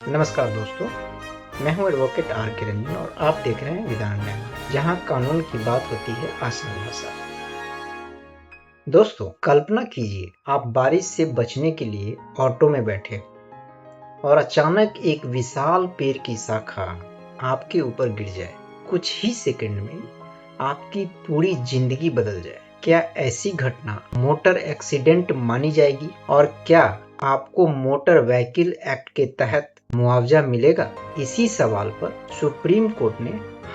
नमस्कार दोस्तों, मैं हूं एडवोकेट आर के रंजन और आप देख रहे हैं विधान न्याय, जहां कानून की बात होती है आसान भाषा। दोस्तों, कल्पना कीजिए आप बारिश से बचने के लिए ऑटो में बैठे और अचानक एक विशाल पेड़ की शाखा आपके ऊपर गिर जाए। कुछ ही सेकंड में आपकी पूरी जिंदगी बदल जाए। क्या ऐसी घटना मोटर एक्सीडेंट मानी जाएगी? और क्या आपको मोटर व्हीकल एक्ट के तहत मुआवजा मिलेगा? इसी सवाल पर सुप्रीम कोर्ट ने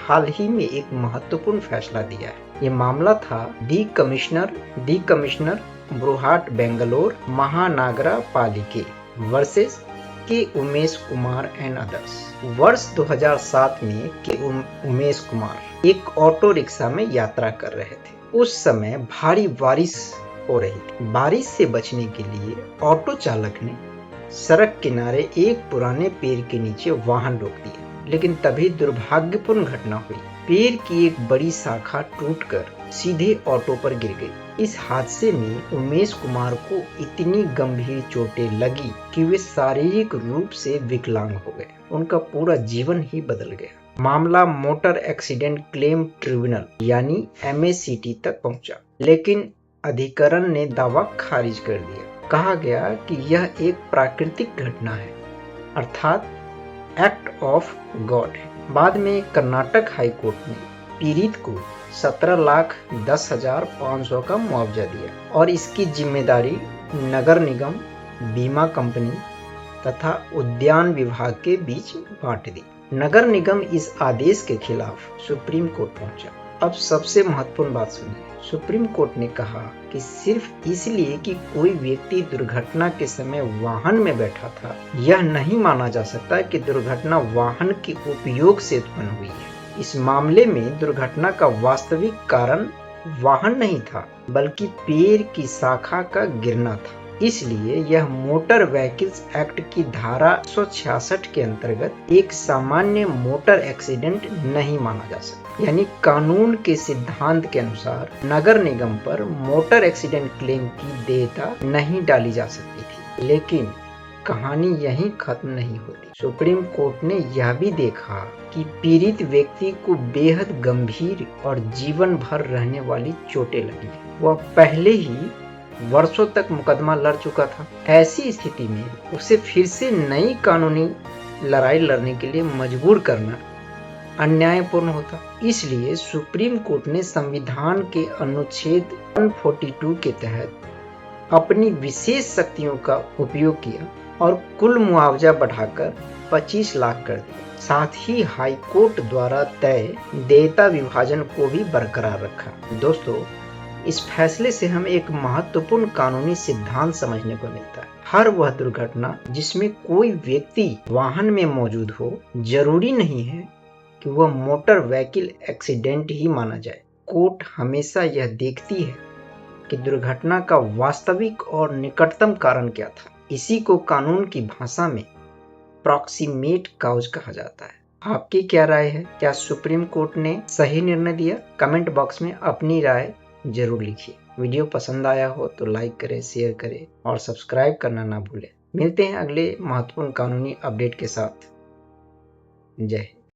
हाल ही में एक महत्वपूर्ण फैसला दिया है। ये मामला था दी कमिश्नर ब्रोहाट बेंगलोर महानगरा पालिके वर्सेस के उमेश कुमार एंड अदर्स। वर्ष 2007 में के उमेश कुमार एक ऑटो रिक्शा में यात्रा कर रहे थे। उस समय भारी बारिश हो रही थी। बारिश से बचने के लिए ऑटो चालक ने सड़क किनारे एक पुराने पेड़ के नीचे वाहन रोक दिया, लेकिन तभी दुर्भाग्यपूर्ण घटना हुई। पेड़ की एक बड़ी शाखा टूटकर सीधे ऑटो पर गिर गई। इस हादसे में उमेश कुमार को इतनी गंभीर चोटें लगी कि वे शारीरिक रूप से विकलांग हो गए। उनका पूरा जीवन ही बदल गया। मामला मोटर एक्सीडेंट क्लेम ट्रिब्यूनल यानी MACT तक पहुंचा, लेकिन अधिकरण ने दावा खारिज कर दिया। कहा गया कि यह एक प्राकृतिक घटना है, अर्थात एक्ट ऑफ गॉड है। बाद में कर्नाटक हाई कोर्ट ने पीड़ित को 17,10,500 का मुआवजा दिया और इसकी जिम्मेदारी नगर निगम, बीमा कंपनी तथा उद्यान विभाग के बीच बांट दी। नगर निगम इस आदेश के खिलाफ सुप्रीम कोर्ट पहुंचा। अब सबसे महत्वपूर्ण बात सुनिए। सुप्रीम कोर्ट ने कहा कि सिर्फ इसलिए कि कोई व्यक्ति दुर्घटना के समय वाहन में बैठा था, यह नहीं माना जा सकता कि दुर्घटना वाहन के उपयोग से उत्पन्न हुई है। इस मामले में दुर्घटना का वास्तविक कारण वाहन नहीं था, बल्कि पेड़ की शाखा का गिरना था। इसलिए यह मोटर व्हीकल्स एक्ट की धारा 166 के अंतर्गत एक सामान्य मोटर एक्सीडेंट नहीं माना जा सकता। यानी कानून के सिद्धांत के अनुसार नगर निगम पर मोटर एक्सीडेंट क्लेम की देयता नहीं डाली जा सकती थी। लेकिन कहानी यहीं खत्म नहीं होती। सुप्रीम कोर्ट ने यह भी देखा कि पीड़ित व्यक्ति को बेहद गंभीर और जीवन भर रहने वाली चोटें लगी। वह पहले ही वर्षों तक मुकदमा लड़ चुका था। ऐसी स्थिति में उसे फिर से नई कानूनी लड़ाई लड़ने के लिए मजबूर करना अन्यायपूर्ण होता। इसलिए सुप्रीम कोर्ट ने संविधान के अनुच्छेद 142 के तहत अपनी विशेष शक्तियों का उपयोग किया और कुल मुआवजा बढ़ाकर 25 लाख कर दिया। साथ ही हाई कोर्ट द्वारा तय देयता विभाजन को भी बरकरार रखा। दोस्तों, इस फैसले से हमें एक महत्वपूर्ण कानूनी सिद्धांत समझने को मिलता है। हर वह दुर्घटना जिसमें कोई व्यक्ति वाहन में मौजूद हो, जरूरी नहीं है कि वह मोटर व्हीकल एक्सीडेंट ही माना जाए। कोर्ट हमेशा यह देखती है कि दुर्घटना का वास्तविक और निकटतम कारण क्या था। इसी को कानून की भाषा में प्रॉक्सिमेट कॉज कहा जाता है। आपकी क्या राय है? क्या सुप्रीम कोर्ट ने सही निर्णय दिया? कमेंट बॉक्स में अपनी राय जरूर लिखिए। वीडियो पसंद आया हो तो लाइक करें, शेयर करें और सब्सक्राइब करना ना भूलें। मिलते हैं अगले महत्वपूर्ण कानूनी अपडेट के साथ। जय हिंद।